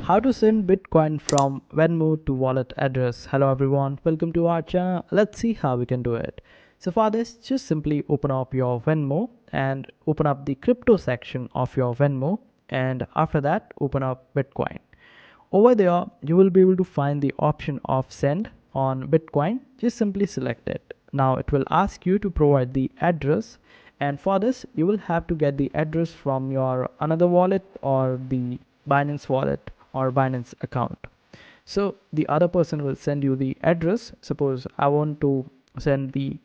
How to send Bitcoin from Venmo to wallet address. Hello everyone, welcome to our channel. Let's see how we can do it. So for this, just simply open up your Venmo and open up the crypto section of your Venmo, and after that open up Bitcoin. Over there you will be able to find the option of send on Bitcoin. Just simply select it. Now it will ask you to provide the address, and for this you will have to get the address from your another wallet or the Binance wallet or Binance account. So the other person will send you the address. Suppose I want to send the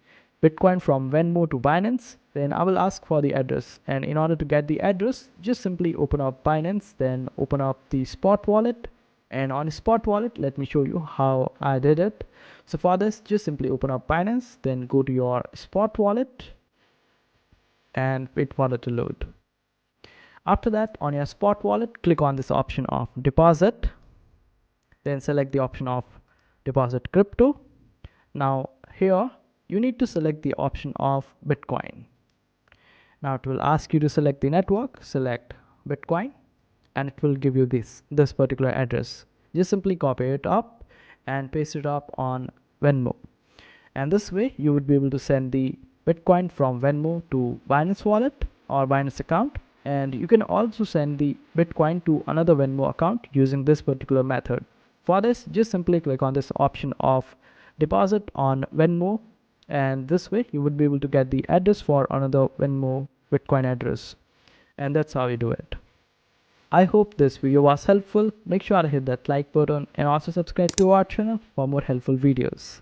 Bitcoin from Venmo to Binance, then I will ask for the address, and in order to get the address, just simply open up Binance, then open up the spot wallet, and on spot wallet let me show you how I did it. So for this, just simply open up Binance, then go to your spot wallet and wait for it to load. After that, on your spot wallet, click on this option of deposit, then select the option of deposit crypto. Now here you need to select the option of Bitcoin. Now it will ask you to select the network, select Bitcoin, and it will give you this particular address. Just simply copy it up and paste it up on Venmo, and this way you would be able to send the Bitcoin from Venmo to Binance wallet or Binance account, and you can also send the Bitcoin to another Venmo account using this particular method. For this, just simply click on this option of deposit on Venmo, and this way you would be able to get the address for another Venmo Bitcoin address, and that's how you do it. I hope this video was helpful. Make sure to hit that like button and also subscribe to our channel for more helpful videos.